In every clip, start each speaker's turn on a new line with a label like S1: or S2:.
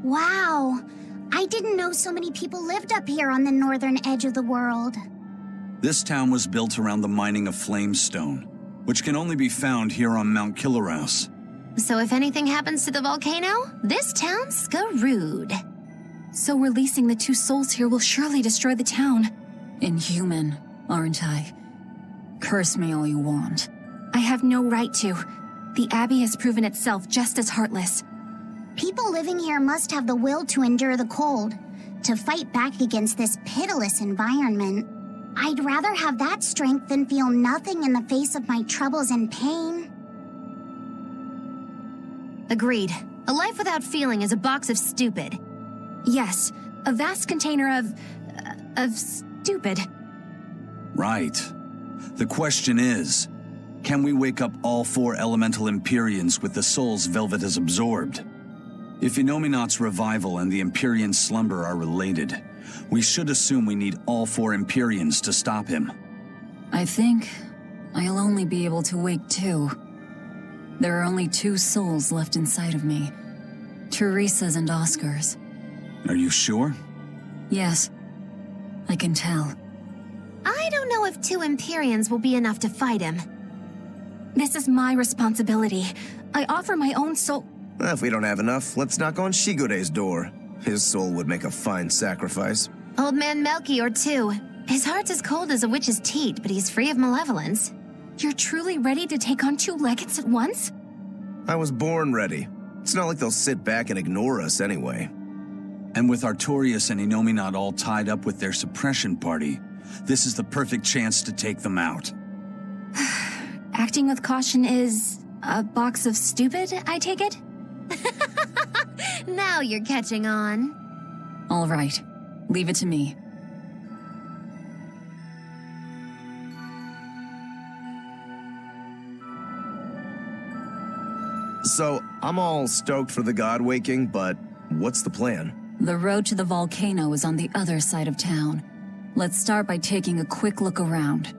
S1: Wow, I didn't know so many people lived up here on the northern edge of the world.
S2: This town was built around the mining of flamestone, which can only be found here on Mount Killerhouse.
S3: So if anything happens to the volcano, this town's screwed.
S4: So releasing the two souls here will surely destroy the town.
S5: Inhuman, aren't I? Curse me all you want.
S4: I have no right to. The Abbey has proven itself just as heartless.
S1: People living here must have the will to endure the cold, to fight back against this pitiless environment. I'd rather have that strength than feel nothing in the face of my troubles and pain.
S3: Agreed. A life without feeling is a box of stupid.
S4: Yes, a vast container of stupid.
S2: Right. The question is, can we wake up all 4 elemental Empyreans with the souls Velvet has absorbed? If Inominat's revival and the Empyrean slumber are related, we should assume we need all 4 Empyreans to stop him.
S5: I think I'll only be able to wake 2. There are only 2 souls left inside of me. Teresa's and Oscar's.
S2: Are you sure?
S5: Yes. I can tell.
S3: I don't know if 2 Empyreans will be enough to fight him.
S4: This is my responsibility. I offer my own soul.
S6: Well, if we don't have enough, let's knock on Shigure's door. His soul would make a fine sacrifice.
S3: Old man Melchior, too. His heart's as cold as a witch's teat, but he's free of malevolence.
S4: You're truly ready to take on 2 legates at once?
S6: I was born ready. It's not like they'll sit back and ignore us anyway.
S2: And with Artorias and Inominat all tied up with their suppression party, this is the perfect chance to take them out.
S4: Acting with caution is a box of stupid, I take it?
S3: Now you're catching on.
S5: All right. Leave it to me.
S6: So, I'm all stoked for the god waking, but what's the plan?
S5: The road to the volcano is on the other side of town. Let's start by taking a quick look around.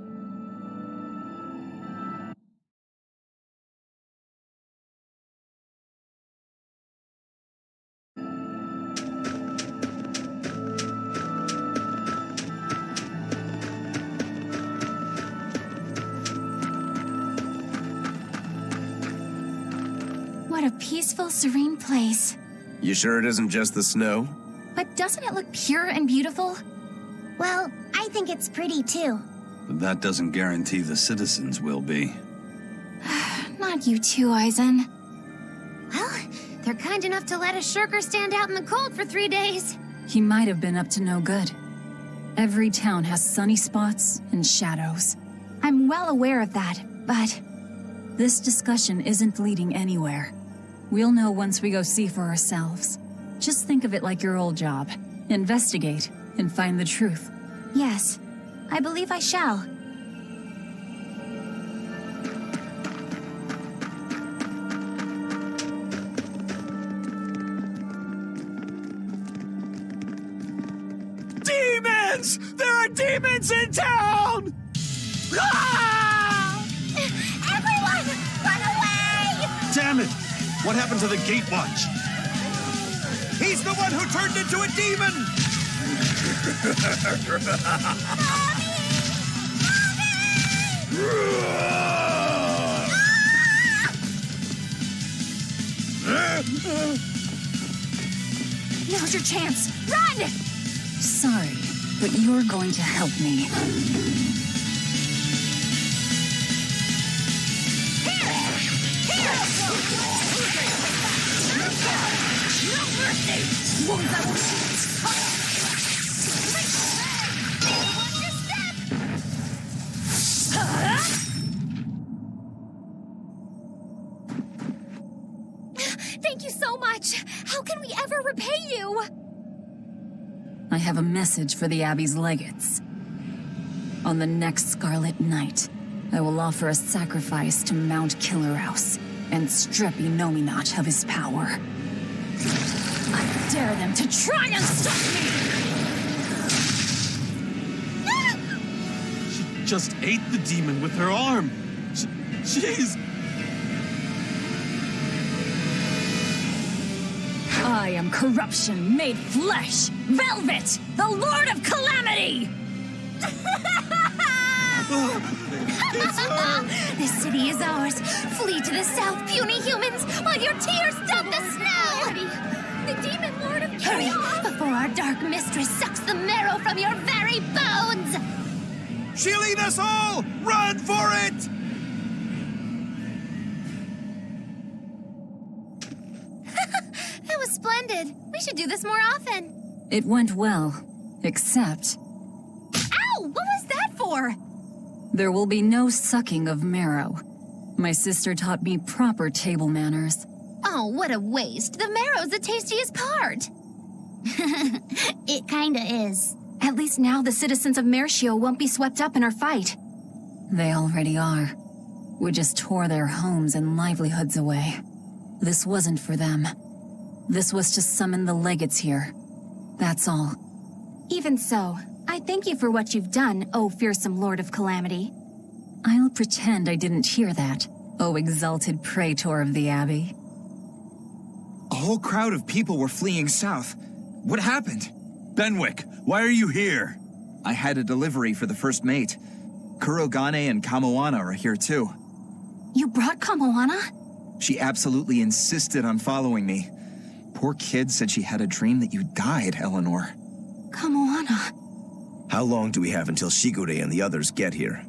S4: What a peaceful, serene place.
S6: You sure it isn't just the snow?
S4: But doesn't it look pure and beautiful?
S1: Well, I think it's pretty too.
S2: But that doesn't guarantee the citizens will be.
S4: Not you too, Eisen.
S3: Well, they're kind enough to let a shirker stand out in the cold for 3 days.
S5: He might have been up to no good. Every town has sunny spots and shadows.
S4: I'm well aware of that, but...
S5: This discussion isn't leading anywhere. We'll know once we go see for ourselves. Just think of it like your old job. Investigate and find the truth.
S4: Yes, I believe I shall.
S2: Demons! There are demons in town! Ah!
S1: Everyone, run away!
S7: Damn it! What happened to the gate watch? He's the one who turned into a demon!
S4: Now's your chance. Run!
S5: Sorry, but you're going to help me.
S4: Thank you so much. How can we ever repay you?
S5: I have a message for the Abbey's legates. On the next Scarlet Night, I will offer a sacrifice to Mount Killerhouse. and strip Inominat of his power. I dare them to try and stop me!
S7: She just ate the demon with her arm. She's...
S5: I am corruption made flesh! Velvet! The Lord of Calamity!
S3: The city is ours. Flee to the south, puny humans, while your tears dump the snow! The demon lord of chaos! Before our dark mistress sucks the marrow from your very bones!
S7: She'll eat us all! Run for it!
S3: That was splendid. We should do this more often.
S5: It went well, except
S3: Ow! What was that for?
S5: there will be no sucking of marrow. My sister taught me proper table manners.
S3: Oh, what a waste. The marrow's the tastiest part.
S1: It kinda is.
S4: At least now the citizens of Mercio won't be swept up in our fight.
S5: They already are. We just tore their homes and livelihoods away. This wasn't for them. This was to summon the legates here. That's all.
S4: Even so, I thank you for what you've done, O fearsome Lord of Calamity.
S5: I'll pretend I didn't hear that, O exalted praetor of the Abbey.
S8: A whole crowd of people were fleeing south. What happened?
S2: Benwick, why are you here?
S8: I had a delivery for the first mate. Kurogane and Kamoana are here too.
S4: You brought Kamoana?
S8: She absolutely insisted on following me. Poor kid said she had a dream that you died, Eleanor.
S4: Kamoana.
S6: How long do we have until Shigure and the others get here?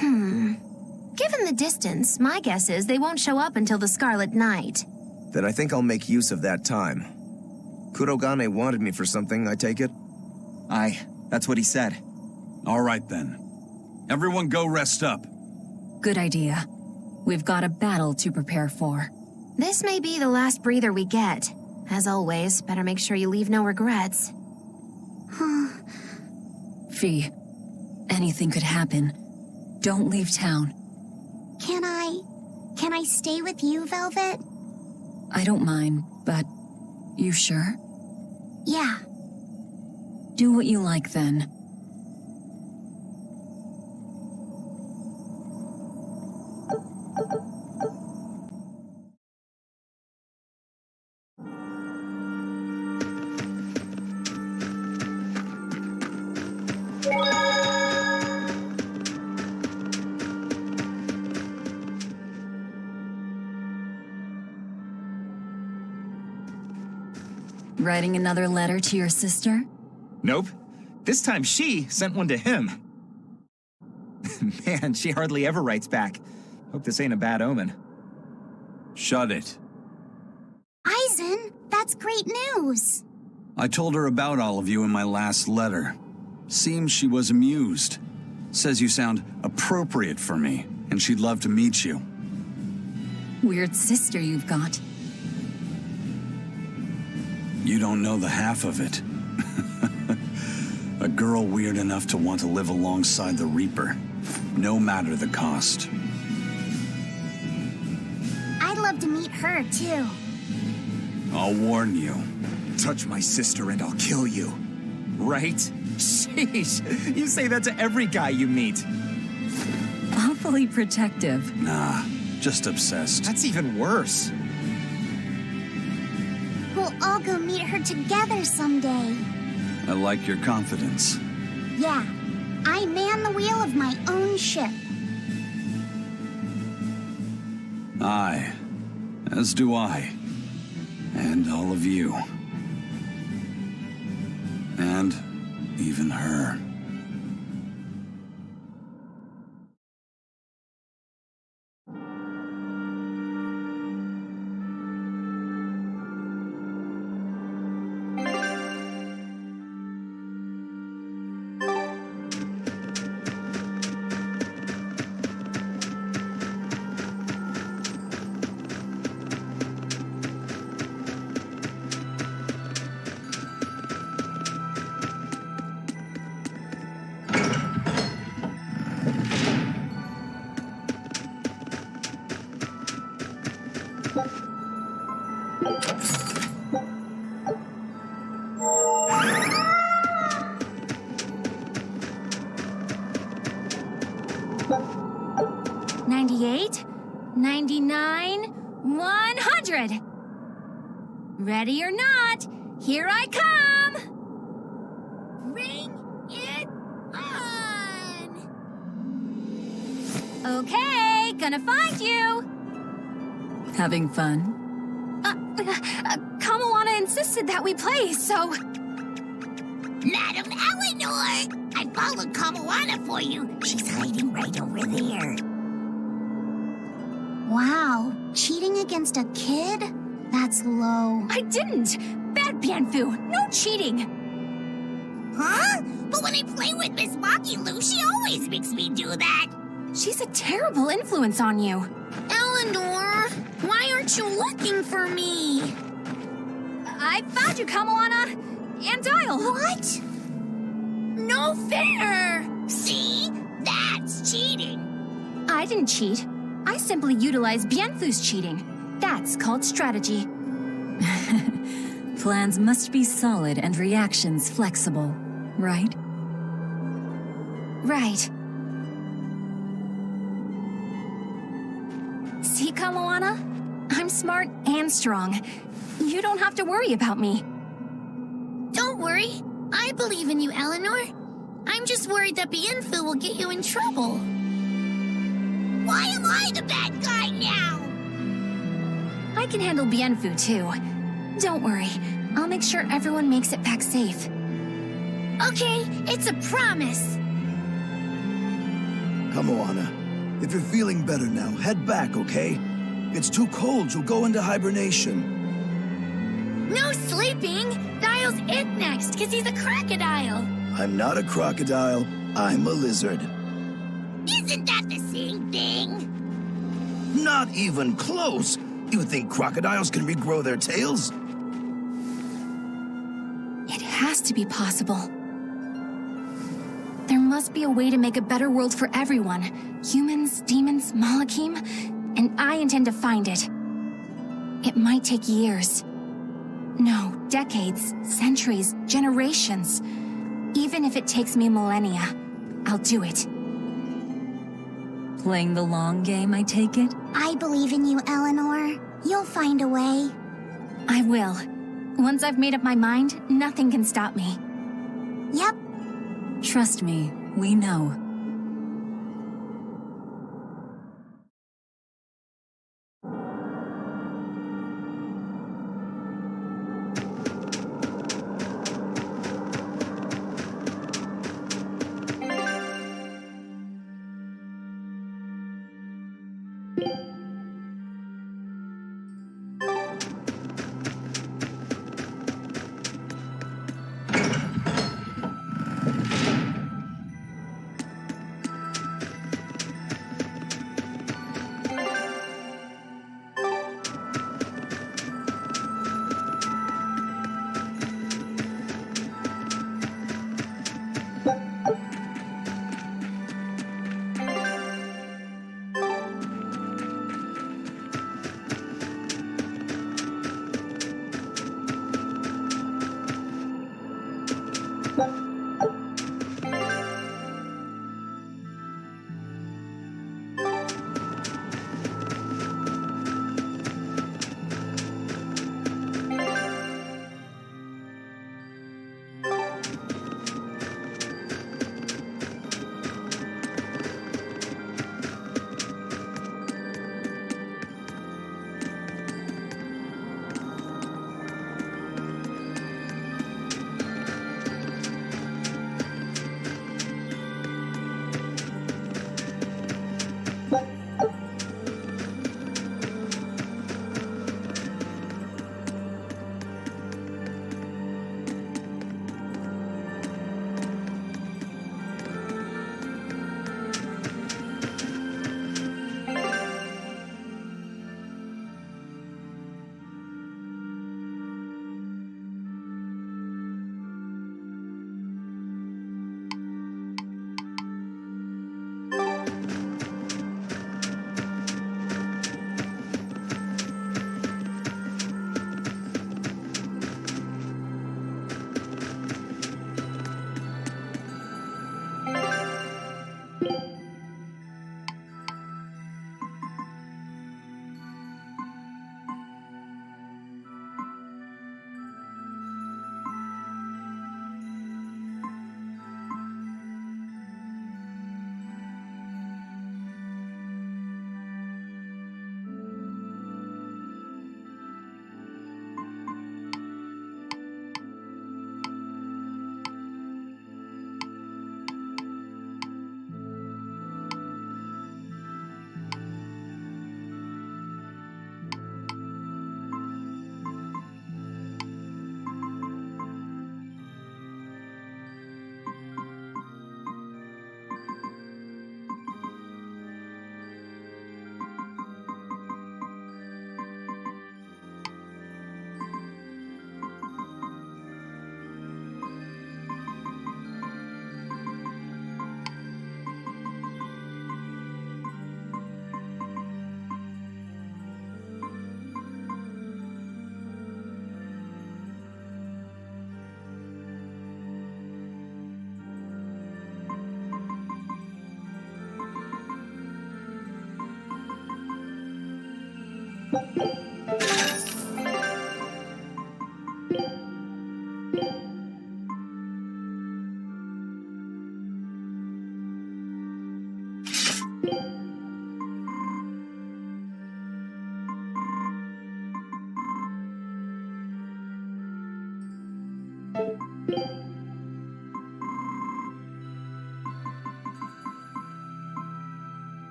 S3: Given the distance, my guess is they won't show up until the Scarlet Night.
S6: Then I think I'll make use of that time. Kurogane wanted me for something, I take it?
S8: Aye, that's what he said.
S2: All right then. Everyone go rest up.
S5: Good idea. We've got a battle to prepare for.
S3: This may be the last breather we get. As always, better make sure you leave no regrets.
S5: Fee, anything could happen. Don't leave town.
S1: Can I stay with you, Velvet?
S5: I don't mind, but you sure?
S1: Yeah.
S5: Do what you like then. Writing another letter to your sister?
S8: Nope. This time she sent one to him. Man, she hardly ever writes back. Hope this ain't a bad omen.
S2: Shut it.
S1: Aizen, that's great news.
S2: I told her about all of you in my last letter. Seems she was amused. Says you sound appropriate for me, and she'd love to meet you.
S5: Weird sister you've got.
S2: You don't know the half of it. A girl weird enough to want to live alongside the Reaper, no matter the cost.
S1: I'd love to meet her, too.
S2: I'll warn you.
S8: Touch my sister and I'll kill you. Right? Sheesh, you say that to every guy you meet.
S5: Awfully protective.
S2: Nah, just obsessed.
S8: That's even worse.
S1: We'll all go meet her together someday.
S2: I like your confidence.
S1: Yeah, I man the wheel of my own ship.
S2: Aye, as do I. And all of you. And even her.
S4: $98, $99, $100. Ready or not, here I come!
S3: Bring it on!
S4: Okay, gonna find you!
S5: Having fun?
S4: Kamawana insisted that we play, so...
S3: Madam Eleanor! I followed Kamawana for you. She's hiding right over there.
S1: Wow, cheating against a kid? That's low.
S4: I didn't! Bad Bienfu, no cheating!
S3: Huh? But when I play with Miss Maki Lu, she always makes me do that.
S4: She's a terrible influence on you.
S3: Eleanor, why aren't you looking for me?
S4: I found you, Kamawana! And Dial!
S3: What? No fair! See? That's cheating.
S4: I didn't cheat. I simply utilized Bienfu's cheating. That's called strategy.
S5: Plans must be solid and reactions flexible, right?
S4: Right. See, Kamawana? I'm smart and strong. You don't have to worry about me.
S3: Don't worry. I believe in you, Eleanor. I'm just worried that Bienfu will get you in trouble. Why am I the bad guy now?
S4: I can handle Bienfu, too. Don't worry. I'll make sure everyone makes it back safe.
S3: Okay, it's a promise.
S9: Kamawana, if you're feeling better now, head back, okay? It's too cold, you'll go into hibernation.
S3: No sleeping. Dial's it next, because he's a crocodile.
S9: I'm not a crocodile, I'm a lizard.
S3: Isn't that the same thing?
S9: Not even close! You think crocodiles can regrow their tails?
S4: It has to be possible. There must be a way to make a better world for everyone. Humans, demons, Malakim, and I intend to find it. It might take years. No, decades, centuries, generations. Even if it takes me millennia, I'll do it.
S5: Playing the long game, I take it?
S1: I believe in you, Eleanor. You'll find a way.
S4: I will. Once I've made up my mind, nothing can stop me.
S1: Yep.
S5: Trust me, we know.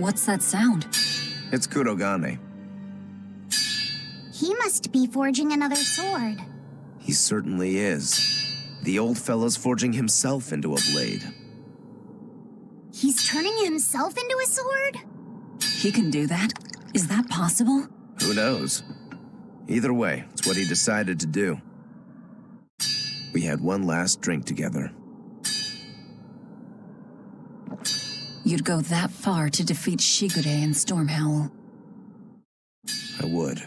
S5: What's that sound?
S6: It's Kurogane.
S1: He must be forging another sword.
S6: He certainly is. The old fella's forging himself into a blade.
S1: He's turning himself into a sword?
S5: He can do that? Is that possible?
S6: Who knows? Either way, it's what he decided to do. We had one last drink together.
S5: You'd go that far to defeat Shigure and Stormhowl.
S6: I would.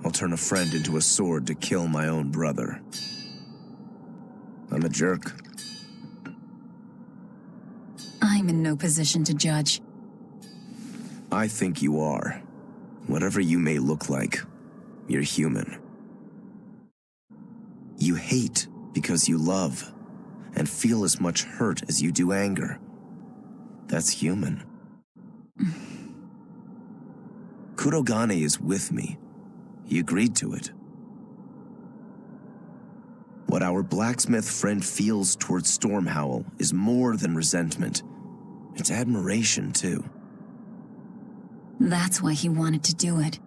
S6: I'll turn a friend into a sword to kill my own brother. I'm a jerk.
S5: I'm in no position to judge.
S6: I think you are. Whatever you may look like, you're human. You hate because you love, and feel as much hurt as you do anger. That's human. Kurogane is with me. He agreed to it. What our blacksmith friend feels towards Stormhowl is more than resentment. It's admiration, too.
S5: That's why he wanted to do it.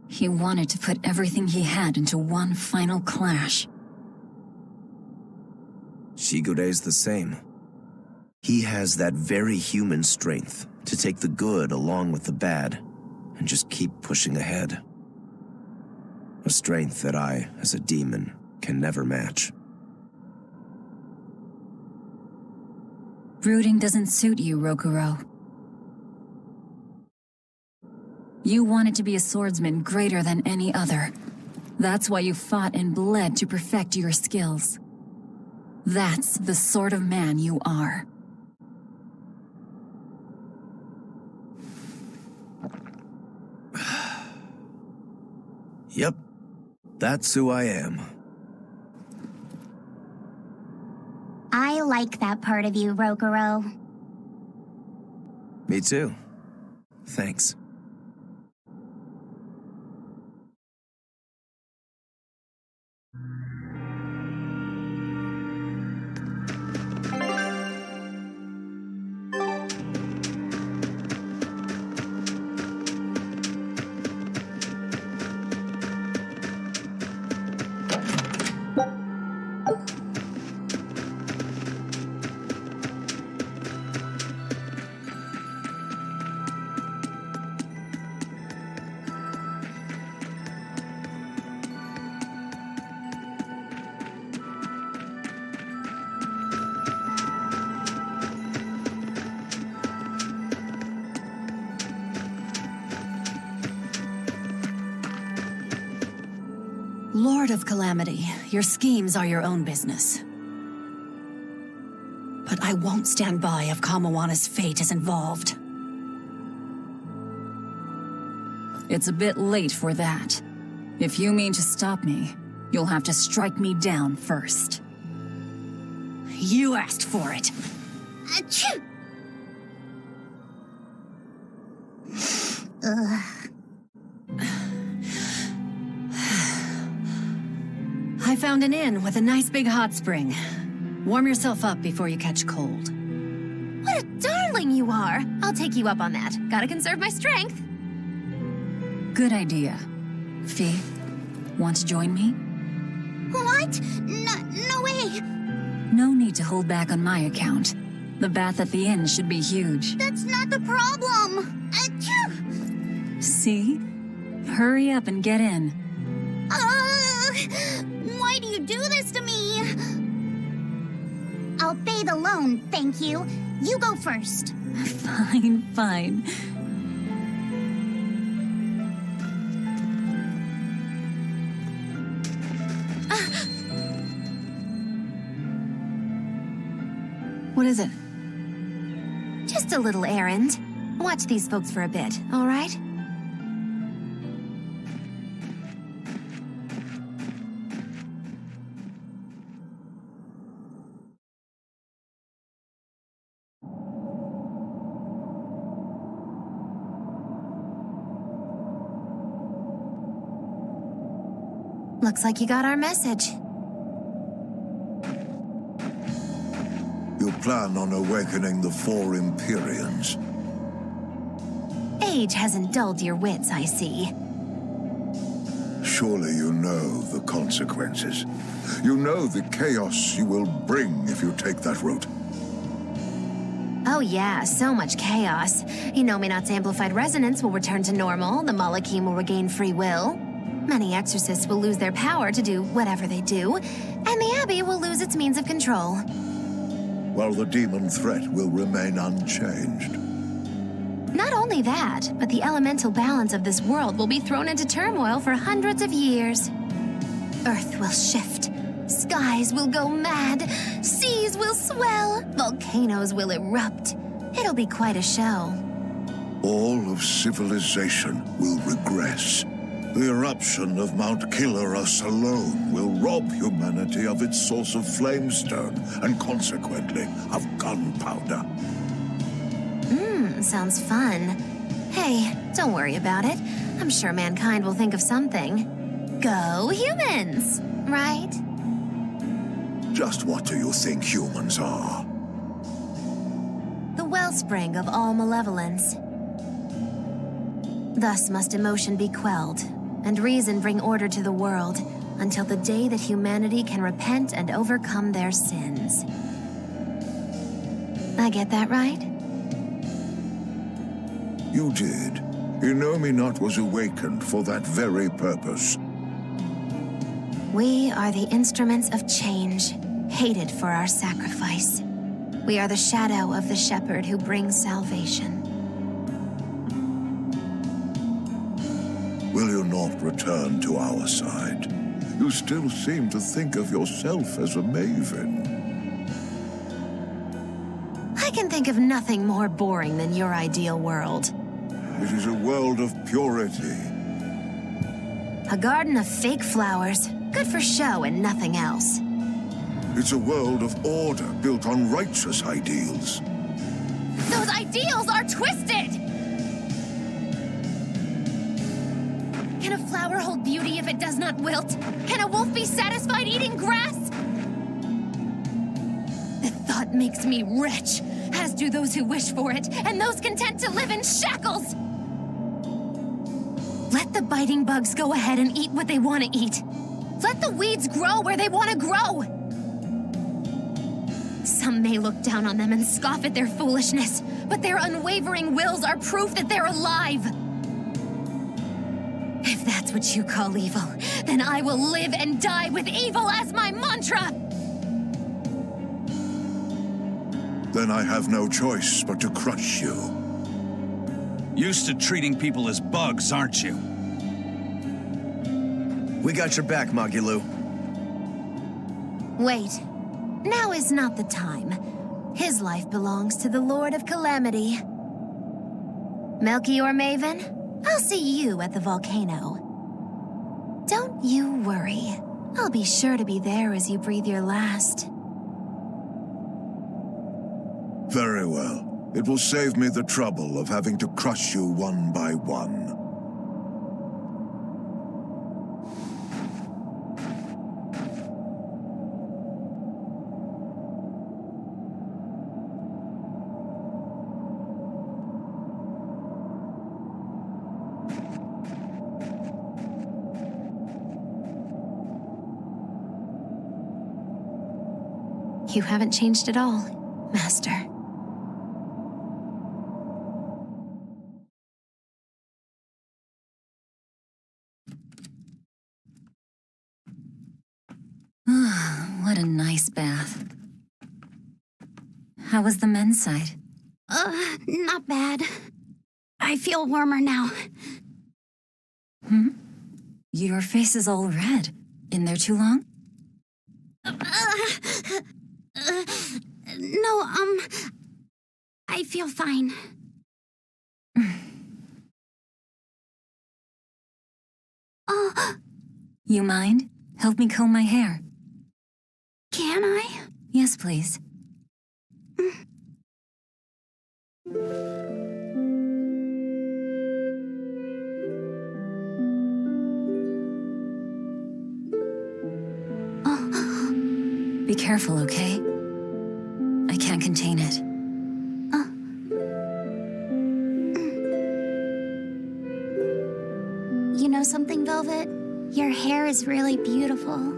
S5: He wanted to put everything he had into one final clash.
S6: Shigure's the same. He has that very human strength to take the good along with the bad and just keep pushing ahead. A strength that I, as a demon, can never match.
S5: Brooding doesn't suit you, Rokuro. You wanted to be a swordsman greater than any other. That's why you fought and bled to perfect your skills. That's the sort of man you are.
S6: Yep, that's who I am.
S1: I like that part of you, Rokuro.
S6: Me too. Thanks.
S10: Lord of Calamity, your schemes are your own business. But I won't stand by if Kamawana's fate is involved.
S5: It's a bit late for that. If you mean to stop me, you'll have to strike me down first.
S10: You asked for it.
S1: Achoo! Ugh.
S10: I found an inn with a nice big hot spring. Warm yourself up before you catch cold.
S3: What a darling you are! I'll take you up on that. Gotta conserve my strength.
S5: Good idea. Fee, want to join me?
S1: What? No way!
S5: No need to hold back on my account. The bath at the inn should be huge.
S1: That's not the problem! Achoo!
S5: See? Hurry up and get in.
S1: Why do you do this to me? I'll bathe alone, thank you. You go first.
S5: Fine, fine.
S10: What is it?
S3: Just a little errand. Watch these folks for a bit, all right? Looks like you got our message.
S11: You plan on awakening the 4 Empyreans.
S3: Age hasn't dulled your wits, I see.
S11: Surely you know the consequences. You know the chaos you will bring if you take that route.
S3: Oh yeah, so much chaos. Inominat's amplified resonance will return to normal, the Malachim will regain free will. Many exorcists will lose their power to do whatever they do, and the Abbey will lose its means of control.
S11: While the demon threat will remain unchanged.
S3: Not only that, but the elemental balance of this world will be thrown into turmoil for hundreds of years. Earth will shift, skies will go mad, seas will swell, volcanoes will erupt. It'll be quite a show.
S11: All of civilization will regress. The eruption of Mount Killerus alone will rob humanity of its source of flamestone and consequently of gunpowder.
S3: Sounds fun. Hey, don't worry about it. I'm sure mankind will think of something. Go humans, right?
S11: Just what do you think humans are?
S3: The wellspring of all malevolence. Thus must emotion be quelled, and reason bring order to the world, until the day that humanity can repent and overcome their sins. I get that right?
S11: You did. Inominat was awakened for that very purpose.
S3: We are the instruments of change, hated for our sacrifice. We are the shadow of the shepherd who brings salvation.
S11: will you not return to our side? You still seem to think of yourself as a maven.
S10: I can think of nothing more boring than your ideal world.
S11: It is a world of purity.
S10: A garden of fake flowers, good for show and nothing else.
S11: It's a world of order built on righteous ideals.
S3: Those ideals are twisted! Can a flower hold beauty if it does not wilt? Can a wolf be satisfied eating grass? The thought makes me rich, as do those who wish for it, and those content to live in shackles! Let the biting bugs go ahead and eat what they want to eat. Let the weeds grow where they want to grow. Some may look down on them and scoff at their foolishness, but their unwavering wills are proof that they're alive. If that's what you call evil, then I will live and die with evil as my mantra!
S11: Then I have no choice but to crush you.
S2: Used to treating people as bugs, aren't you?
S6: We got your back, Magilu.
S10: Wait. Now is not the time. His life belongs to the Lord of Calamity. Melchior Maven, I'll see you at the volcano. Don't you worry. I'll be sure to be there as you breathe your last.
S11: Very well. It will save me the trouble of having to crush you one by one.
S10: You haven't changed at all, Master.
S5: What a nice bath. How was the men's side?
S1: Not bad. I feel warmer now.
S5: Your face is all red. In there too long?
S1: No, I feel fine.
S5: You mind? Help me comb my hair.
S1: Can I?
S5: Yes, please. Be careful, okay? I can't contain it.
S1: You know something, Velvet? Your hair is really beautiful.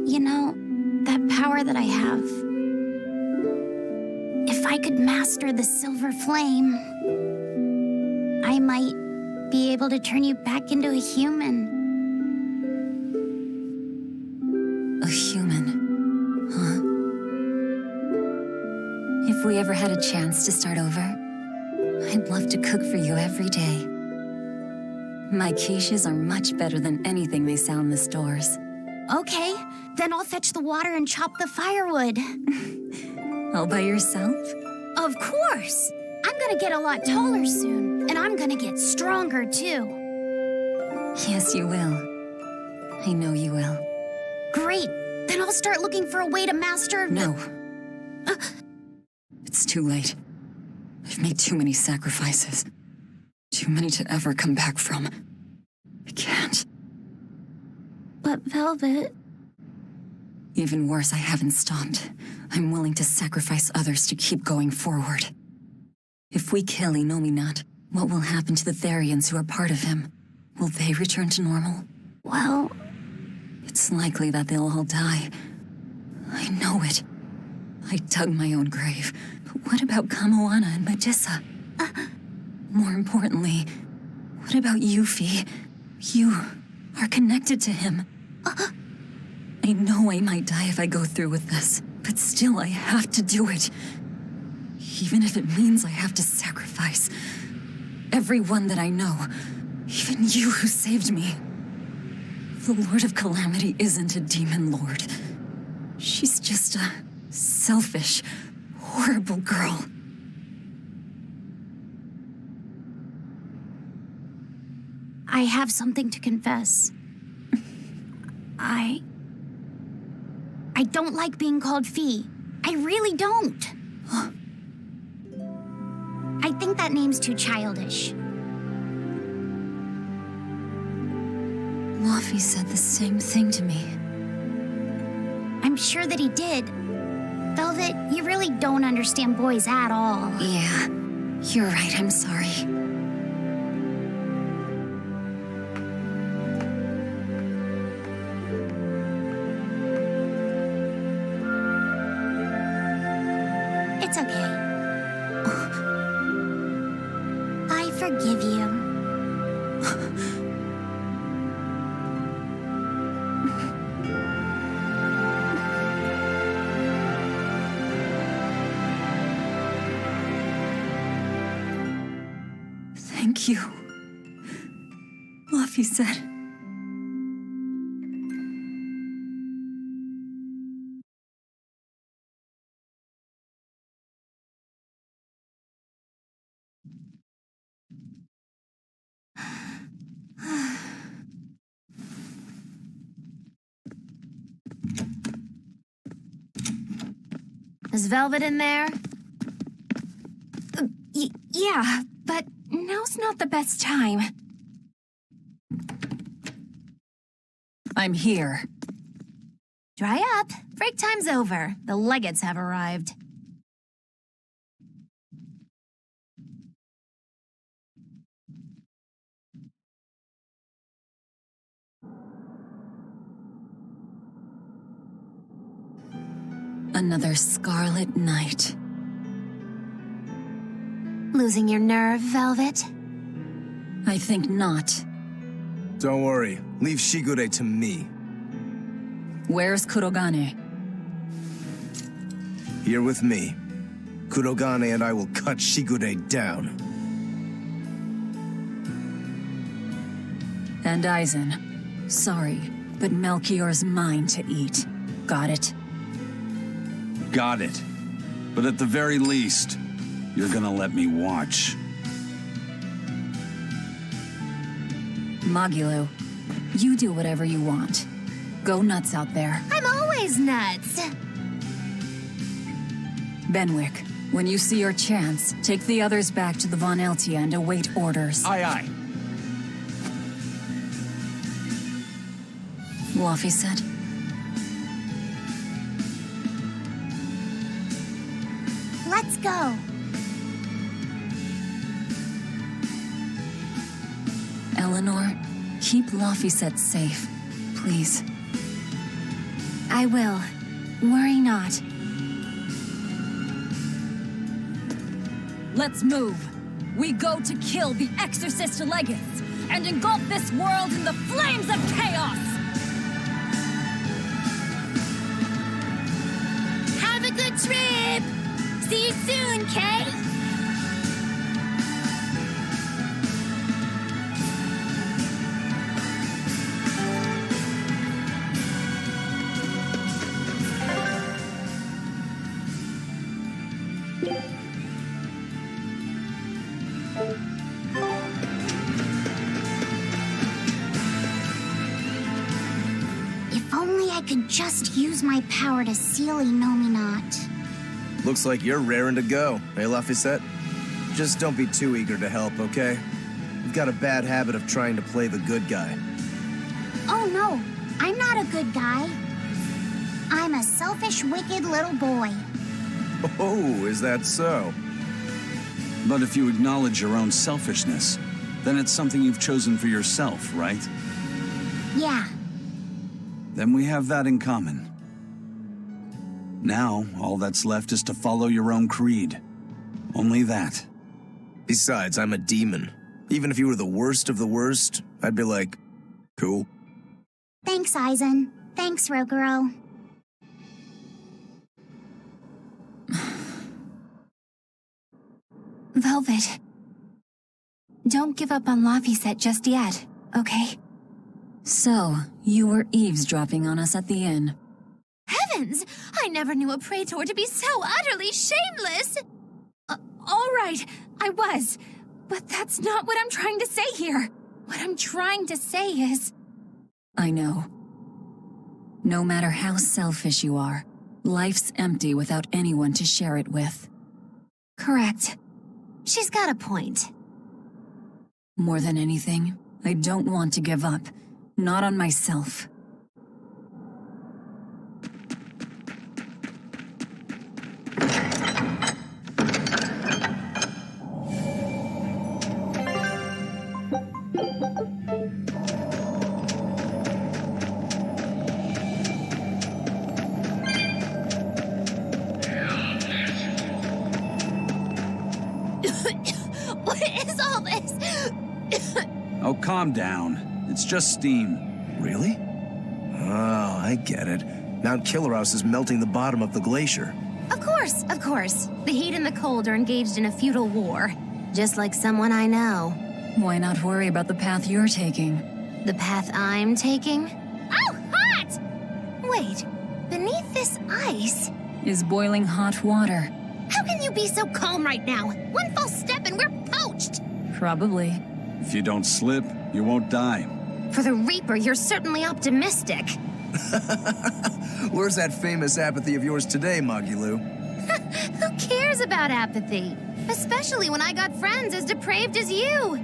S1: You know, that power that I have, if I could master the silver flame, I might be able to turn you back into a human.
S5: A human, huh? If we ever had a chance to start over, I'd love to cook for you every day. My quiches are much better than anything they sell in the stores.
S1: Okay, then I'll fetch the water and chop the firewood.
S5: All by yourself?
S1: Of course! I'm gonna get a lot taller soon, and I'm gonna get stronger too.
S5: Yes, you will. I know you will.
S1: Great! Then I'll start looking for a way to master...
S5: No. It's too late. I've made too many sacrifices. Too many to ever come back from. I can't.
S1: But Velvet...
S5: Even worse, I haven't stopped. I'm willing to sacrifice others to keep going forward. If we kill Innominat, what will happen to the Therians who are part of him? Will they return to normal?
S1: Well...
S5: It's likely that they'll all die. I know it. I dug my own grave. But what about Kamoana and Medissa? More importantly, what about Yuffie? You are connected to him. I know I might die if I go through with this, but still I have to do it. Even if it means I have to sacrifice everyone that I know, even you who saved me. The Lord of Calamity isn't a demon lord. She's just a selfish, horrible girl.
S1: I have something to confess. I don't like being called Fee. I really don't. I think that name's too childish.
S5: Laufey said the same thing to me.
S1: I'm sure that he did. Velvet, you really don't understand boys at all.
S5: Yeah, you're right, I'm sorry.
S1: It's okay. I forgive you.
S5: Thank you. Laufey said.
S10: Is Velvet in there?
S4: Yeah, but now's not the best time.
S5: I'm here.
S10: Dry up. Break time's over. The legates have arrived.
S5: Another scarlet night.
S10: Losing your nerve, Velvet?
S5: I think not.
S6: Don't worry. Leave Shigure to me.
S5: Where's Kurogane?
S6: Here with me. Kurogane and I will cut Shigure down.
S5: And Aizen. Sorry, but Melchior's mine to eat. Got it?
S2: Got it. But at the very least, you're gonna let me watch.
S5: Magilo, you do whatever you want. Go nuts out there.
S10: I'm always nuts.
S5: Benwick, when you see your chance, take the others back to the Von Eltia and await orders.
S8: Aye, aye.
S5: Laufey said.
S1: Let's go.
S5: Eleanor, keep Laufey safe, please.
S4: I will. Worry not.
S5: Let's move. We go to kill the Exorcist legates and engulf this world in the flames of chaos!
S3: Have a good trip! See you soon, Kay!
S1: If only I could just use my power to seal Inominat.
S6: Looks like you're raring to go, eh, Laphicet? Just don't be too eager to help, okay? You've got a bad habit of trying to play the good guy.
S1: Oh no, I'm not a good guy. I'm a selfish, wicked little boy.
S6: Oh, is that so?
S2: But if you acknowledge your own selfishness, then it's something you've chosen for yourself, right?
S1: Yeah.
S2: Then we have that in common. Now, all that's left is to follow your own creed. Only that.
S6: Besides, I'm a demon. Even if you were the worst of the worst, I'd be like, cool.
S1: Thanks, Aizen. Thanks, Roguro.
S4: Velvet. Don't give up on Laphicet just yet, okay?
S5: So, you were eavesdropping on us at the inn.
S3: Heavens! I never knew a praetor to be so utterly shameless!
S4: All right, I was. But that's not what I'm trying to say here. What I'm trying to say is...
S5: I know. No matter how selfish you are, life's empty without anyone to share it with.
S4: Correct.
S10: She's got a point.
S5: More than anything, I don't want to give up. Not on myself.
S3: What is all this?
S2: Oh, calm down. It's just steam.
S6: Really? Oh, I get it. Mount Killerhouse is melting the bottom of the glacier.
S10: Of course, of course. The heat and the cold are engaged in a feudal war. Just like someone I know.
S5: Why not worry about the path you're taking?
S10: The path I'm taking?
S3: Oh, hot!
S10: Wait, beneath this ice?
S5: Is boiling hot water.
S3: How can you be so calm right now? One false step and we're poached!
S5: Probably.
S2: If you don't slip, you won't die.
S10: For the Reaper, you're certainly optimistic.
S6: Where's that famous apathy of yours today, Magilou?
S10: Who cares about apathy? Especially when I got friends as depraved as you.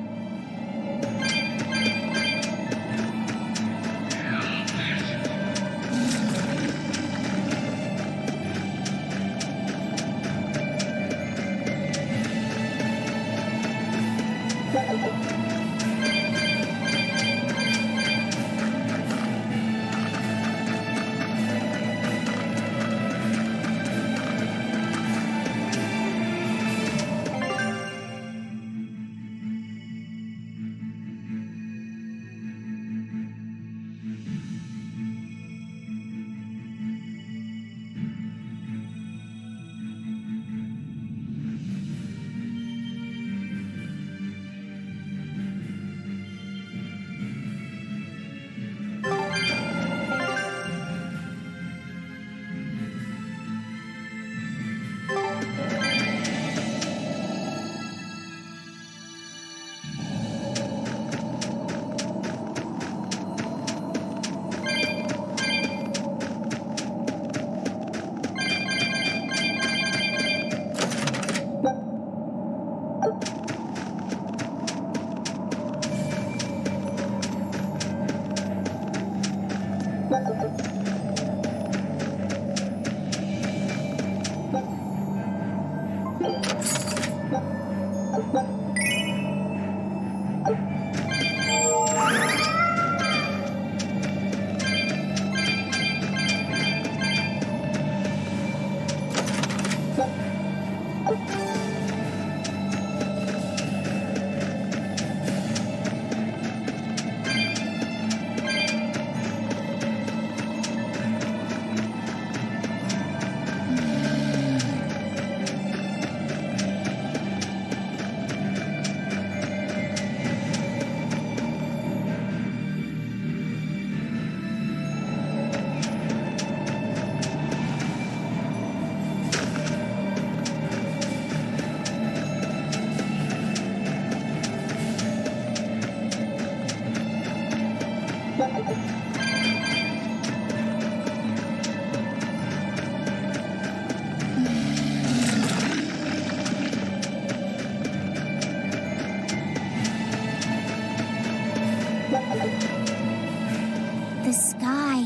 S1: The sky,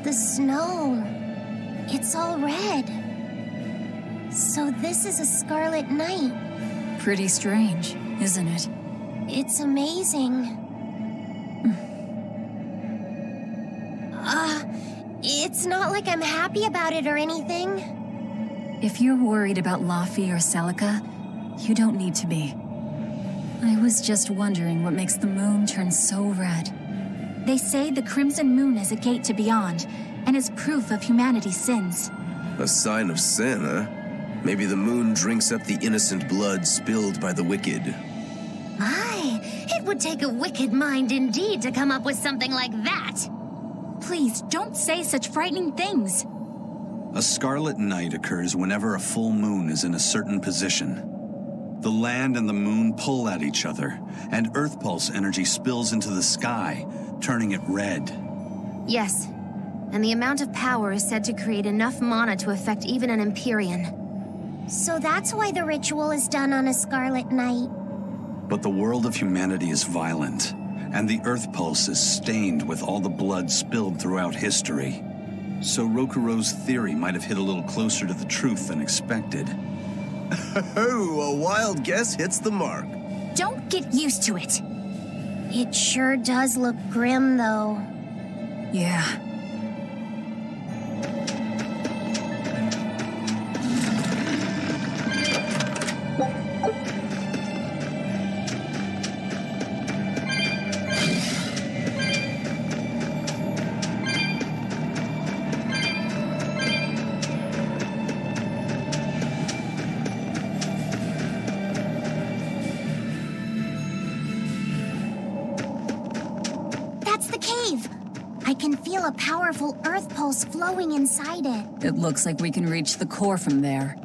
S1: the snow, it's all red. So this is a scarlet night.
S5: Pretty strange, isn't it?
S1: It's amazing. It's not like I'm happy about it or anything.
S5: If you're worried about Laphie or Celica, you don't need to be. I was just wondering what makes the moon turn so red.
S4: They say the Crimson Moon is a gate to beyond, and is proof of humanity's sins.
S6: A sign of sin, huh? Maybe the moon drinks up the innocent blood spilled by the wicked.
S3: My, it would take a wicked mind indeed to come up with something like that.
S4: Please, don't say such frightening things.
S2: A scarlet night occurs whenever a full moon is in a certain position. The land and the moon pull at each other, and Earth Pulse energy spills into the sky, turning it red.
S3: Yes, and the amount of power is said to create enough mana to affect even an Empyrean.
S1: So that's why the ritual is done on a scarlet night.
S2: But the world of humanity is violent, and the Earth Pulse is stained with all the blood spilled throughout history. So Rokuro's theory might have hit a little closer to the truth than expected.
S6: Oh, a wild guess hits the mark.
S4: Don't get used to it.
S1: It sure does look grim, though.
S5: Yeah.
S1: That's the cave. I can feel a powerful Earth Pulse flowing inside it.
S5: It looks like we can reach the core from there.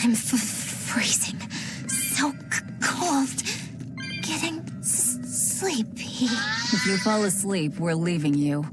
S1: I'm freezing. So cold. Getting sleepy.
S5: If you fall asleep, we're leaving you.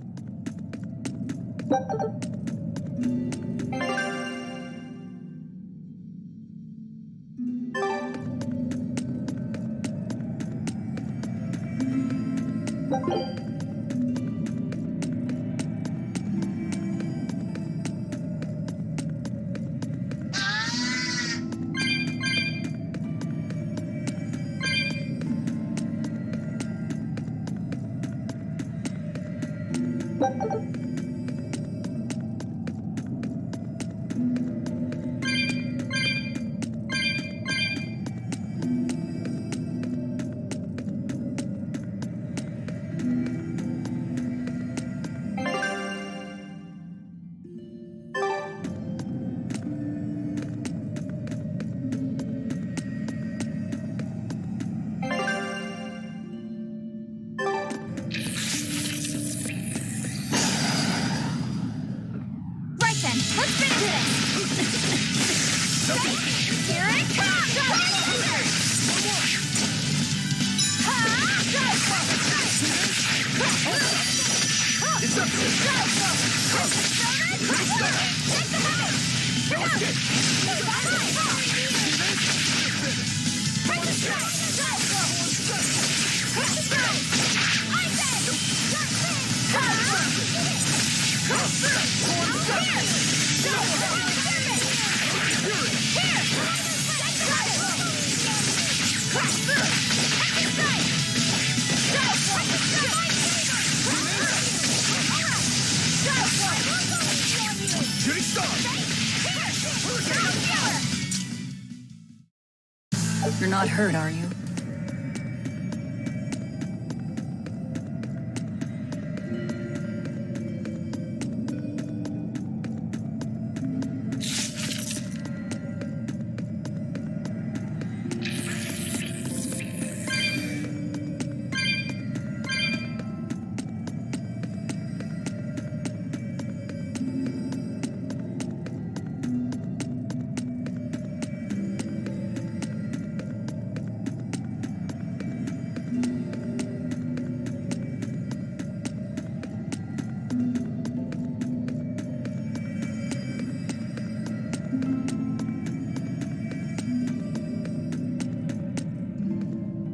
S5: You're not hurt, are you?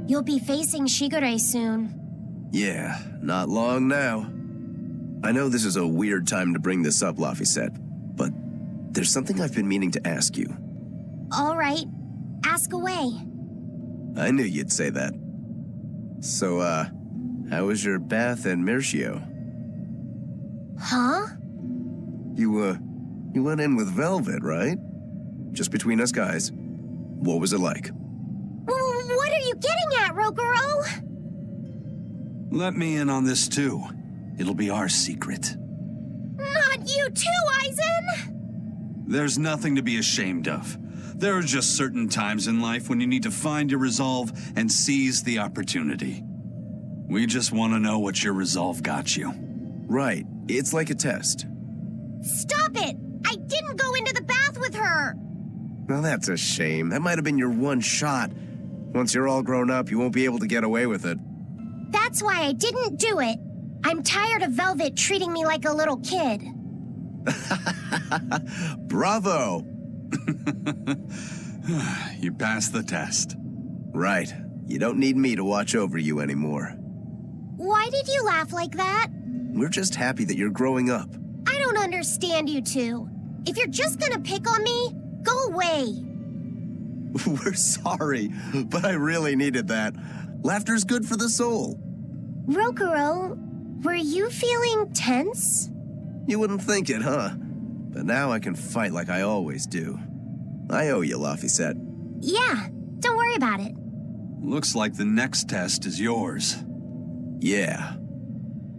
S3: You'll be facing Shigure soon.
S6: Yeah, not long now. I know this is a weird time to bring this up, Laphicet, but there's something I've been meaning to ask you.
S3: All right, ask away.
S6: I knew you'd say that. So, how was your bath in Mercio?
S3: Huh?
S6: You went in with Velvet, right? Just between us guys. What was it like?
S3: What are you getting at, Rokuro?
S2: Let me in on this too. It'll be our secret.
S3: Not you too, Aizen!
S2: There's nothing to be ashamed of. There are just certain times in life when you need to find your resolve and seize the opportunity. We just want to know what your resolve got you.
S6: Right. It's like a test.
S3: Stop it! I didn't go into the bath with her!
S6: Well, that's a shame. That might have been your one shot. Once you're all grown up, you won't be able to get away with it.
S3: That's why I didn't do it. I'm tired of Velvet treating me like a little kid.
S6: Bravo!
S2: You passed the test.
S6: Right. You don't need me to watch over you anymore.
S3: Why did you laugh like that?
S6: We're just happy that you're growing up.
S3: I don't understand you two. If you're just gonna pick on me, go away.
S6: We're sorry, but I really needed that. Laughter's good for the soul.
S3: Rokuro, were you feeling tense?
S6: You wouldn't think it, huh? But now I can fight like I always do. I owe you, Laphicet.
S3: Yeah, don't worry about it.
S2: Looks like the next test is yours.
S6: Yeah.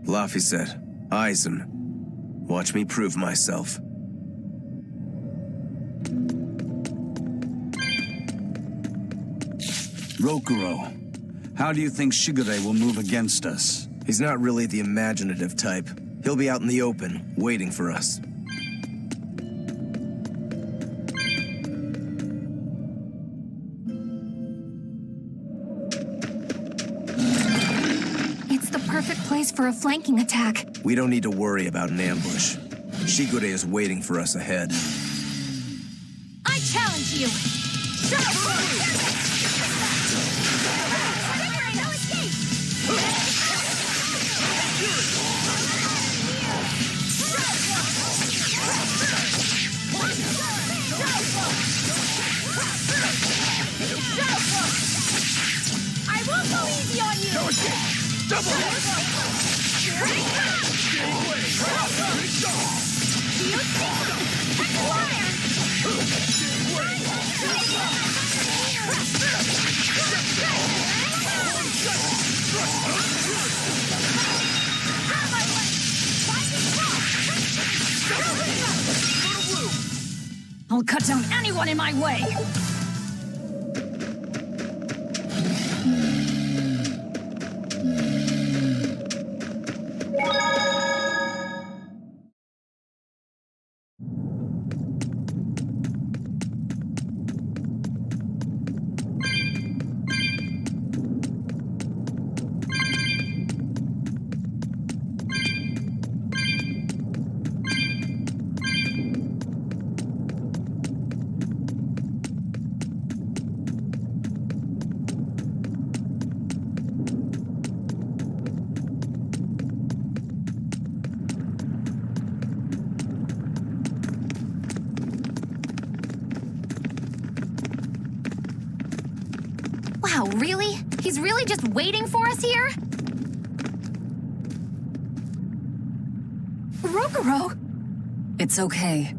S6: Laphicet, Aizen, watch me prove myself.
S2: Rokuro, how do you think Shigure will move against us?
S6: He's not really the imaginative type. He'll be out in the open, waiting for us.
S4: It's the perfect place for a flanking attack.
S6: We don't need to worry about an ambush. Shigure is waiting for us ahead.
S3: I challenge you! I won't go easy on you!
S7: Double!
S4: I'll cut down anyone in my way.
S3: Really? He's really just waiting for us here?
S4: Rokuro!
S5: It's okay.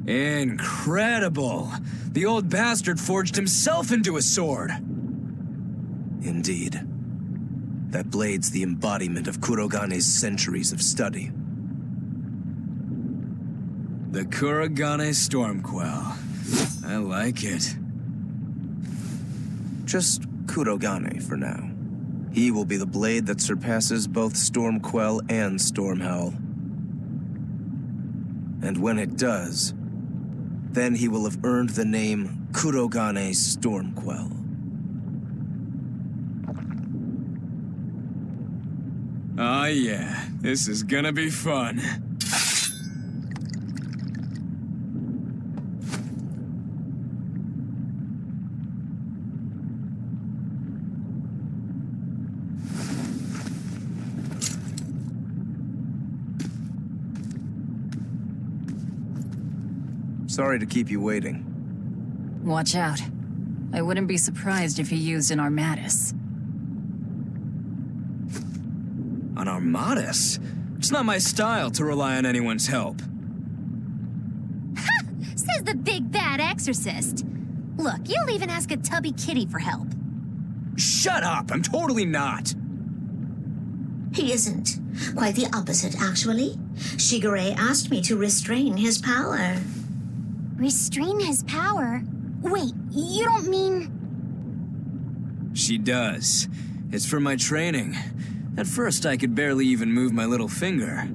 S8: Incredible! The old bastard forged himself into a sword!
S6: Indeed. That blade's the embodiment of Kurogane's centuries of study.
S8: The Kurogane Stormquell. I like it.
S6: Just Kurogane for now. He will be the blade that surpasses both Stormquell and Stormhowl. And when it does, then he will have earned the name Kurogane Stormquell.
S8: Oh yeah, this is gonna be fun.
S6: Sorry to keep you waiting.
S5: Watch out. I wouldn't be surprised if he used an Armatus.
S8: An Armatus? It's not my style to rely on anyone's help.
S3: Ha! Says the big bad exorcist. Look, you'll even ask a tubby kitty for help.
S8: Shut up! I'm totally not!
S12: He isn't. Quite the opposite, actually. Shigure asked me to restrain his power.
S1: Restrain his power? Wait, you don't mean...
S8: She does. It's for my training. At first, I could barely even move my little finger.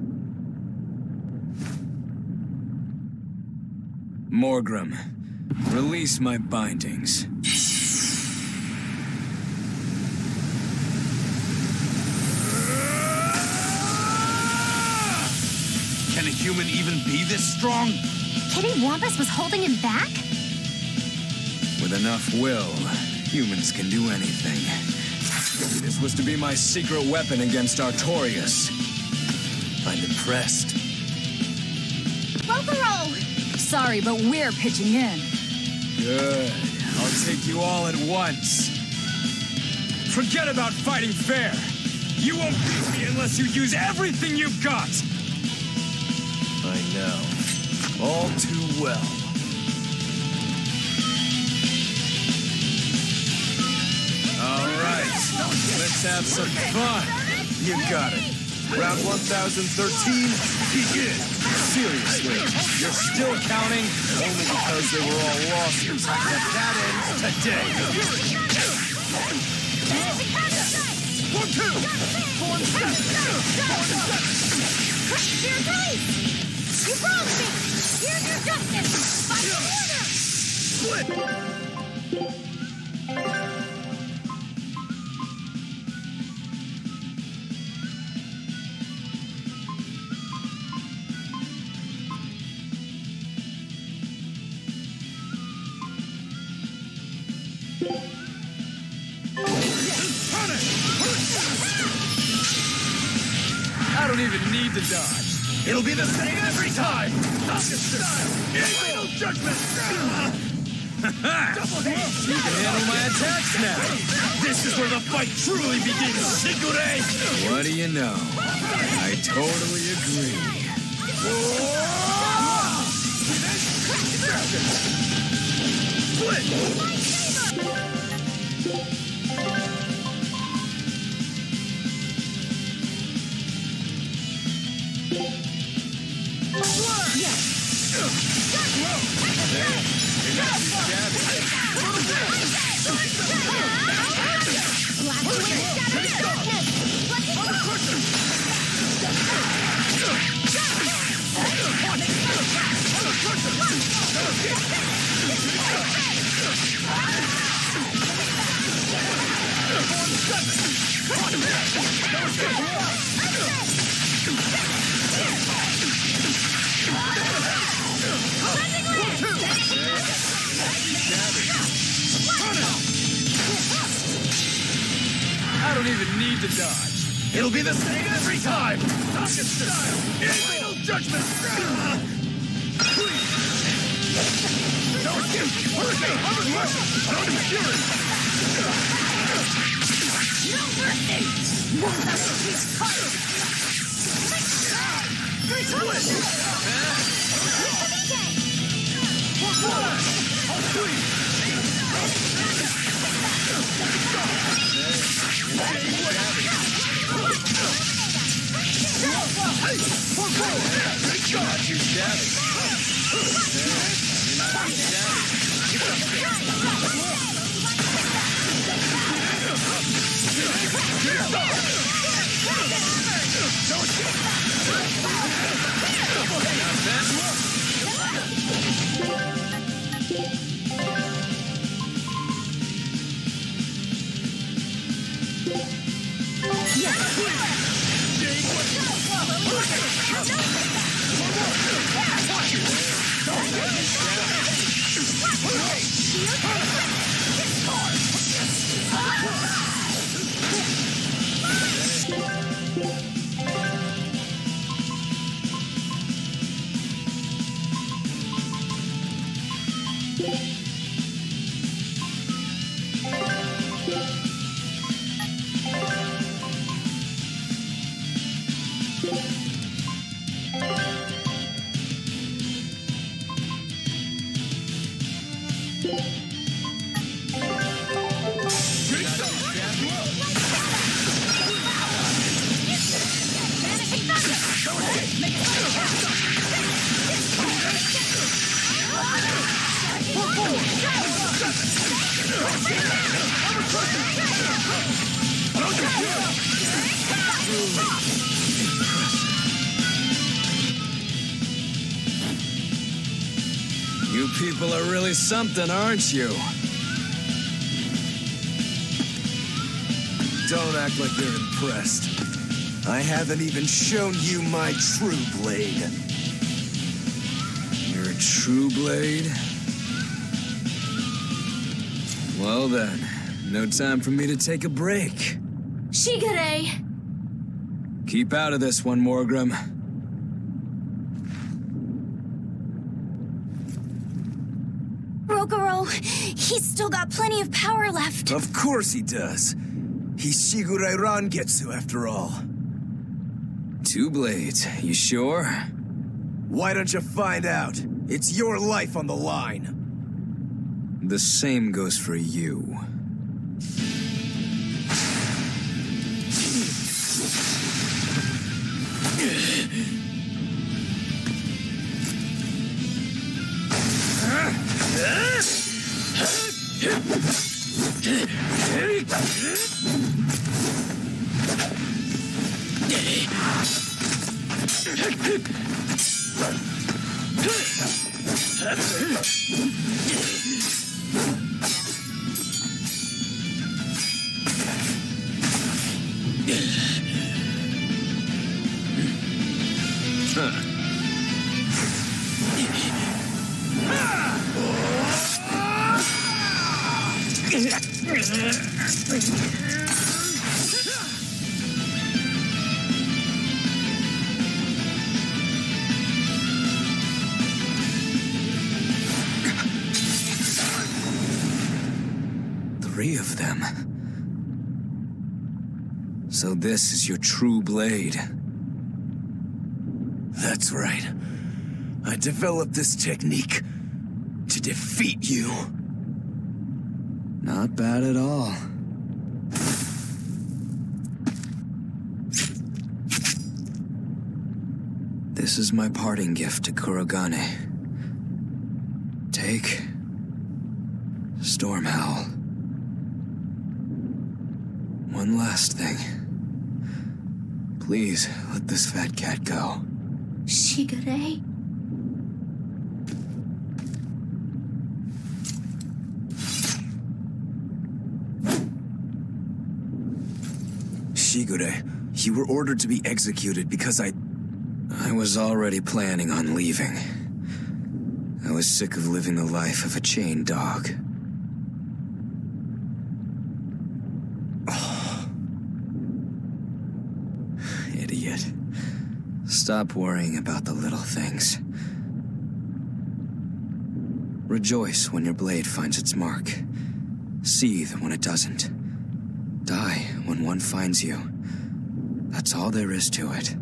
S8: Morgrim, release my bindings.
S2: Can a human even be this strong?
S3: Kitty Wampus was holding him back?
S8: With enough will, humans can do anything. This was to be my secret weapon against Artorias. I'm impressed.
S1: Rokuro!
S5: Sorry, but we're pitching in.
S8: Good. I'll take you all at once. Forget about fighting fair. You won't beat me unless you use everything you've got.
S6: I know. All too well.
S8: All right. Let's have some fun.
S6: You got it. Round 1013, begin.
S8: Seriously, you're still counting?
S6: Only because they were all losses. But that ends today.
S3: 1, 2! You're right! You wronged me! Here's your justice! By the order!
S7: Split!
S8: I don't even need to dodge.
S7: It'll be the same every time! Final judgment!
S8: You can handle my attacks now.
S7: This is where the fight truly begins, Shigure!
S8: What do you know? I totally agree. I don't even need to dodge.
S7: It'll be the same every time! Target style! Final judgment! No escape! Hurricane! Hover fury!
S3: No mercy! Won't us reach fire!
S8: You people are really something, aren't you?
S6: Don't act like you're impressed. I haven't even shown you my true blade.
S8: You're a true blade? Well then, no time for me to take a break.
S3: Shigure!
S8: Keep out of this one, Morgrim.
S4: Rogoro, he's still got plenty of power left.
S6: Of course he does. He's Shigure Rangetsu after all.
S8: 2 blades, you sure?
S6: Why don't you find out? It's your life on the line.
S8: The same goes for you. Three of them. So this is your true blade.
S6: That's right. I developed this technique to defeat you.
S8: Not bad at all. This is my parting gift to Kurogane. Take Stormhowl. One last thing. Please, let this fat cat go.
S3: Shigure?
S6: Shigure, you were ordered to be executed because I was already planning on leaving. I was sick of living the life of a chained dog. Oh. Idiot. Stop worrying about the little things. Rejoice when your blade finds its mark. Seethe when it doesn't. Die when one finds you. That's all there is to it.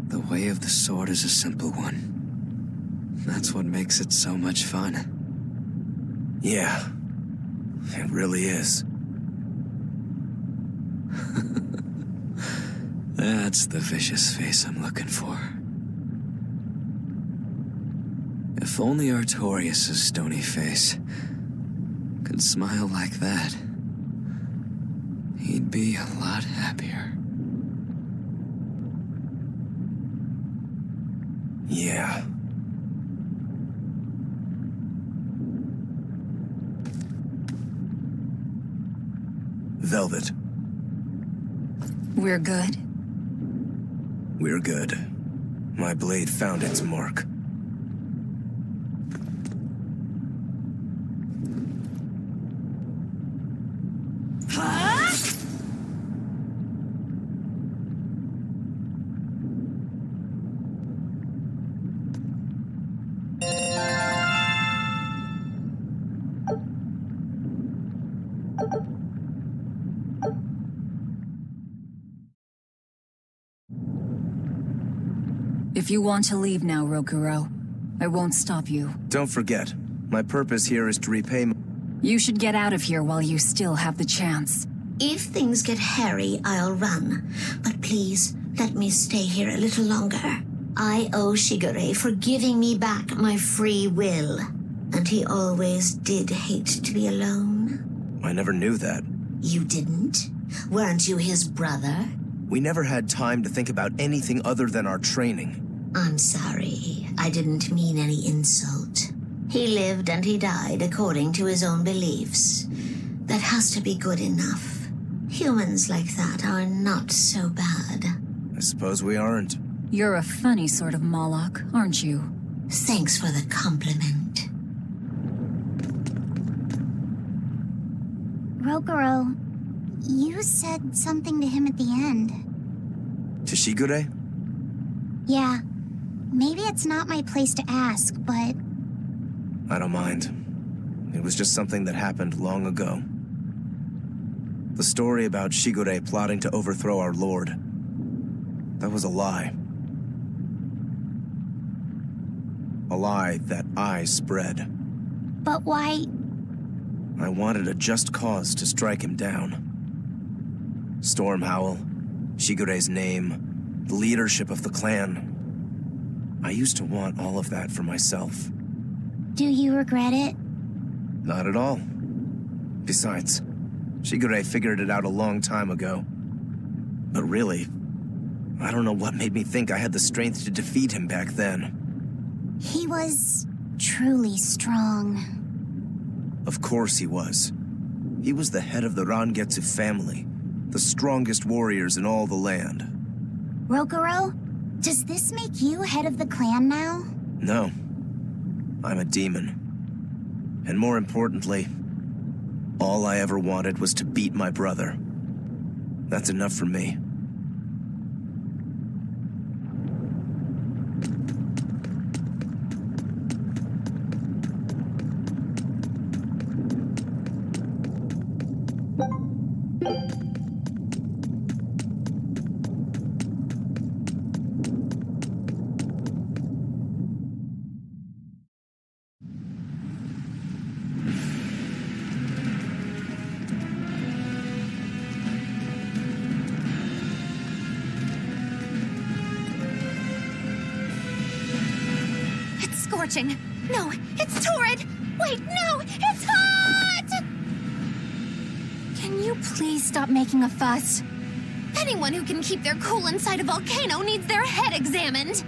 S6: The way of the sword is a simple one. That's what makes it so much fun. Yeah, it really is. That's the vicious face I'm looking for. If only Artorias' stony face could smile like that, he'd be a lot happier. Yeah. Velvet.
S5: We're good?
S6: We're good. My blade found its mark.
S5: If you want to leave now, Rokuro, I won't stop you.
S6: Don't forget, my purpose here is to repay.
S5: You should get out of here while you still have the chance.
S12: If things get hairy, I'll run. But please, let me stay here a little longer. I owe Shigure for giving me back my free will. And he always did hate to be alone.
S6: I never knew that.
S12: You didn't? Weren't you his brother?
S6: We never had time to think about anything other than our training.
S12: I'm sorry. I didn't mean any insult. He lived and he died according to his own beliefs. That has to be good enough. Humans like that are not so bad.
S6: I suppose we aren't.
S5: You're a funny sort of Moloch, aren't you?
S12: Thanks for the compliment.
S1: Rokuro, you said something to him at the end.
S6: To Shigure?
S1: Yeah. Maybe it's not my place to ask, but...
S6: I don't mind. It was just something that happened long ago. The story about Shigure plotting to overthrow our lord. That was a lie. A lie that I spread.
S1: But why...
S6: I wanted a just cause to strike him down. Storm Howl, Shigure's name, the leadership of the clan. I used to want all of that for myself.
S1: Do you regret it?
S6: Not at all. Besides, Shigure figured it out a long time ago. But really, I don't know what made me think I had the strength to defeat him back then.
S1: He was truly strong.
S6: Of course he was. He was the head of the Rangetsu family, the strongest warriors in all the land.
S1: Rokuro, does this make you head of the clan now?
S6: No. I'm a demon. And more importantly, all I ever wanted was to beat my brother. That's enough for me.
S3: Scorching. No, it's torrid. Wait, no, it's hot!
S4: Can you please stop making a fuss?
S3: Anyone who can keep their cool inside a volcano needs their head examined.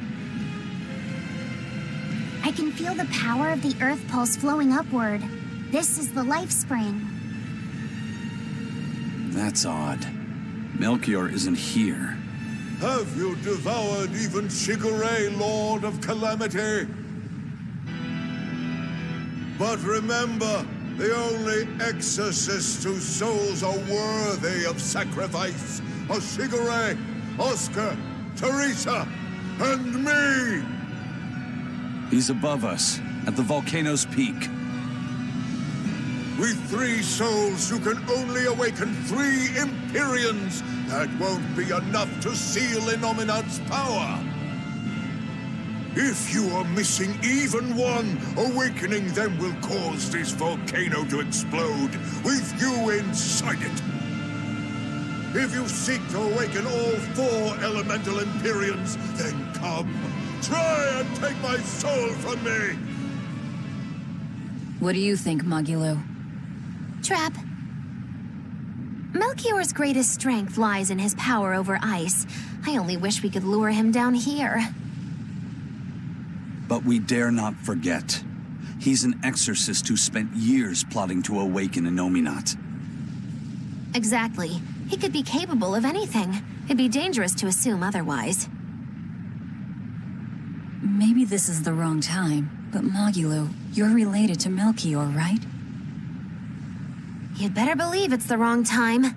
S1: I can feel the power of the earth pulse flowing upward. This is the life spring.
S2: That's odd. Melchior isn't here.
S11: Have you devoured even Shigure, Lord of Calamity? But remember, the only exorcists whose souls are worthy of sacrifice are Shigure, Oscar, Teresa, and me!
S2: He's above us, at the volcano's peak.
S11: With 3 souls, you can only awaken 3 Empyreans. That won't be enough to seal Innominat's power. If you are missing even one, awakening them will cause this volcano to explode, with you inside it. If you seek to awaken all 4 elemental Empyreans, then come. Try and take my soul from me!
S4: What do you think, Magilo?
S10: Trap. Melchior's greatest strength lies in his power over ice. I only wish we could lure him down here.
S2: But we dare not forget. He's an exorcist who spent years plotting to awaken Innominat.
S10: Exactly. He could be capable of anything. It'd be dangerous to assume otherwise.
S5: Maybe this is the wrong time, but Magilo, you're related to Melchior, right?
S10: You'd better believe it's the wrong time.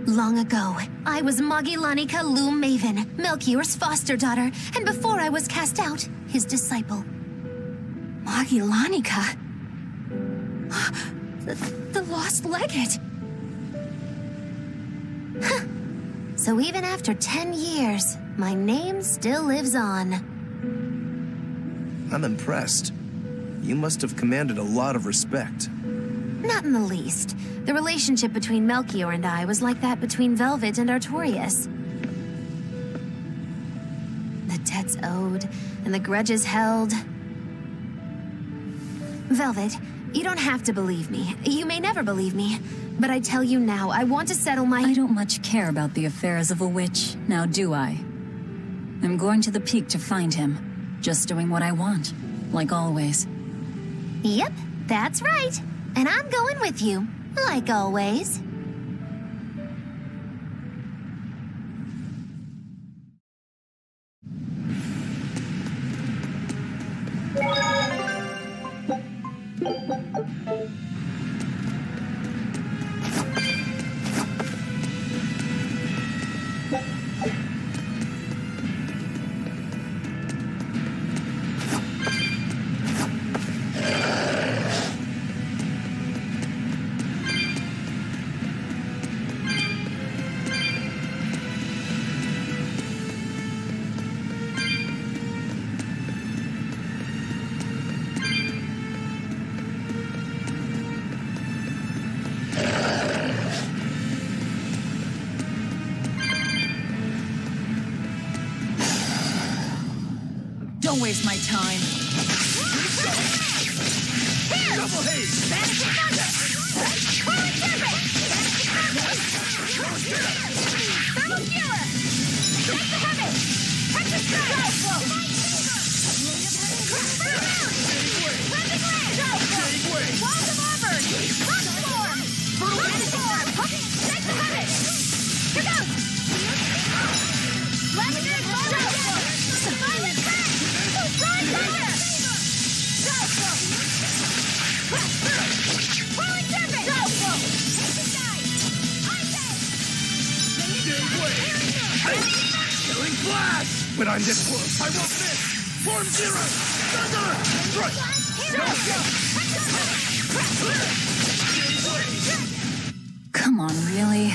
S10: Long ago, I was Magilanica Loom Maven, Melchior's foster daughter, and before I was cast out, his disciple.
S4: Magilanica? The lost legate.
S10: So even after 10 years, my name still lives on.
S6: I'm impressed. You must have commanded a lot of respect.
S10: Not in the least. The relationship between Melchior and I was like that between Velvet and Artorias. The debts owed, and the grudges held. Velvet, you don't have to believe me. You may never believe me. But I tell you now, I want to settle my—
S5: I don't much care about the affairs of a witch, now do I? I'm going to the peak to find him. Just doing what I want, like always.
S10: Yep, that's right. And I'm going with you, like always.
S13: Don't waste my time.
S3: Double haze! Vanishing thunder! Cooling serpent! Vanishing thunder! Thermal skewer! Take the heavy! Touch the strike! Divine favor! Cleansing land! Walls of Auburn! Rock storm! Vanishing storm! Take the heavy! Here goes! Legendary fire! Violent fang! Drawing thunder! Cooling serpent!
S7: Killing flash! But I'm this close. I won't miss! Form zero! Thunder!
S5: Come on, really?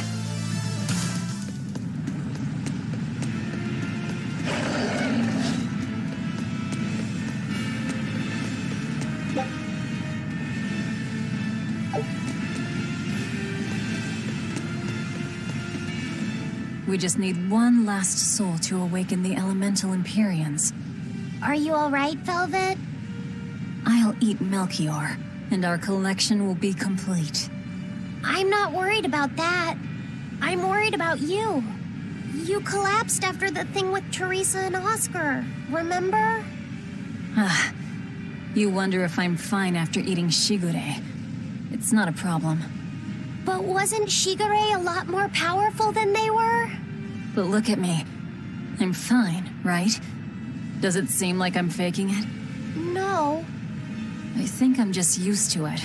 S5: We just need one last soul to awaken the elemental Empyreans.
S1: Are you all right, Velvet?
S5: I'll eat Melchior, and our collection will be complete.
S1: I'm not worried about that. I'm worried about you. You collapsed after the thing with Teresa and Oscar, remember?
S5: Ah, you wonder if I'm fine after eating Shigure. It's not a problem.
S1: But wasn't Shigure a lot more powerful than they were?
S5: But look at me. I'm fine, right? Does it seem like I'm faking it?
S1: No.
S5: I think I'm just used to it.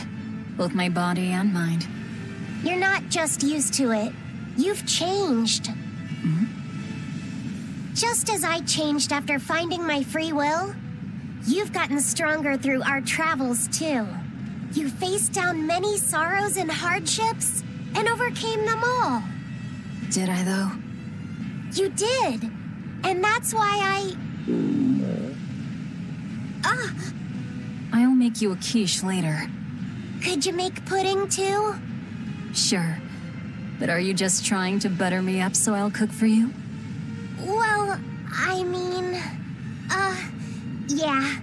S5: Both my body and mind.
S1: You're not just used to it. You've changed. Just as I changed after finding my free will, you've gotten stronger through our travels, too. You faced down many sorrows and hardships, and overcame them all.
S5: Did I, though?
S1: You did. And that's why
S5: I'll make you a quiche later.
S1: Could you make pudding, too?
S5: Sure. But are you just trying to butter me up so I'll cook for you?
S1: Well, I mean... yeah.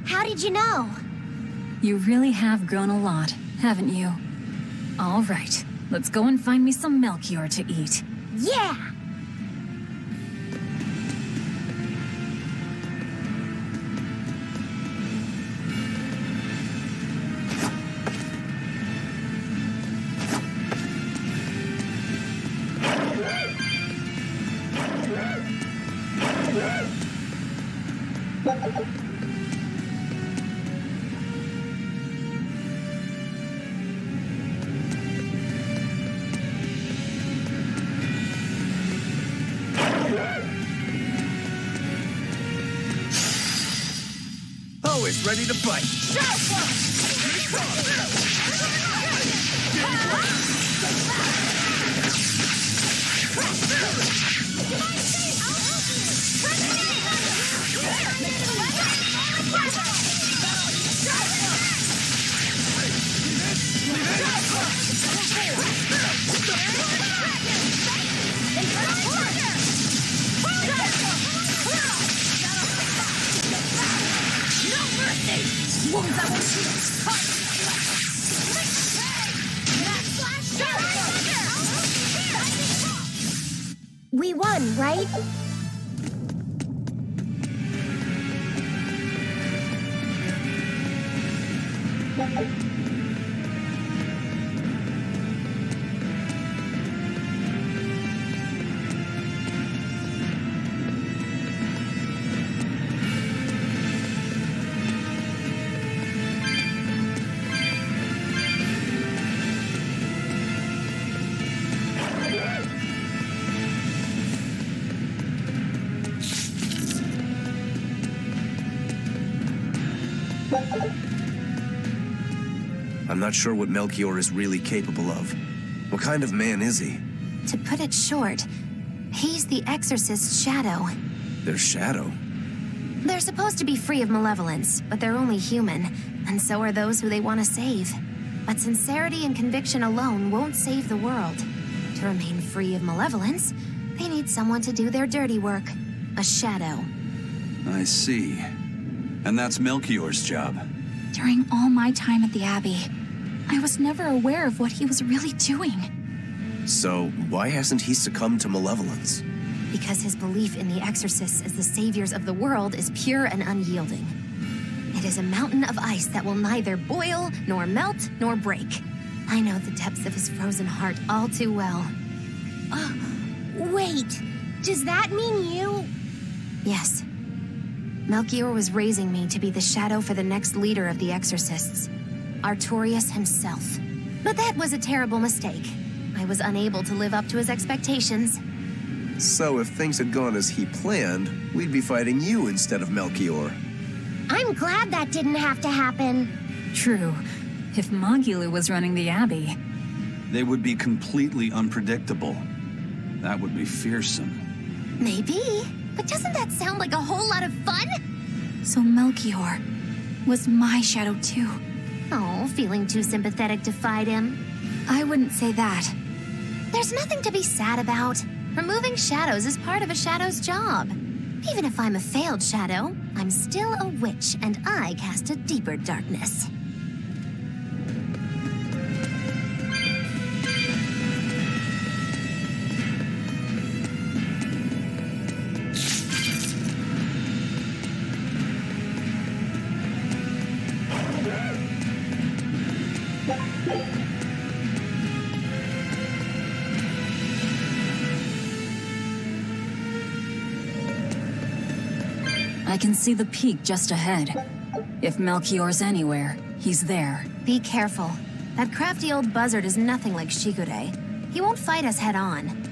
S1: How did you know?
S5: You really have grown a lot, haven't you? All right, let's go and find me some Melchior to eat.
S1: Yeah!
S6: Always ready to fight.
S1: We won, right?
S6: I'm not sure what Melchior is really capable of. What kind of man is he?
S10: To put it short, he's the Exorcist's shadow.
S6: Their shadow?
S10: They're supposed to be free of malevolence, but they're only human, and so are those who they want to save. But sincerity and conviction alone won't save the world. To remain free of malevolence, they need someone to do their dirty work. A shadow.
S2: I see. And that's Melchior's job.
S4: During all my time at the Abbey, I was never aware of what he was really doing.
S6: So, why hasn't he succumbed to malevolence?
S10: Because his belief in the Exorcists as the saviors of the world is pure and unyielding. It is a mountain of ice that will neither boil, nor melt, nor break. I know the depths of his frozen heart all too well.
S1: Wait, does that mean you...
S10: Yes. Melchior was raising me to be the shadow for the next leader of the Exorcists, Artorius himself. But that was a terrible mistake. I was unable to live up to his expectations.
S6: So if things had gone as he planned, we'd be fighting you instead of Melchior.
S1: I'm glad that didn't have to happen.
S5: True. If Magilou was running the Abbey...
S2: They would be completely unpredictable. That would be fearsome.
S3: Maybe, but doesn't that sound like a whole lot of fun?
S4: So Melchior was my shadow too.
S3: Oh, feeling too sympathetic to fight him?
S4: I wouldn't say that.
S3: There's nothing to be sad about. Removing shadows is part of a shadow's job. Even if I'm a failed shadow, I'm still a witch, and I cast a deeper darkness.
S5: I can see the peak just ahead. If Melchior's anywhere, he's there.
S10: Be careful. That crafty old buzzard is nothing like Shigure. He won't fight us head on.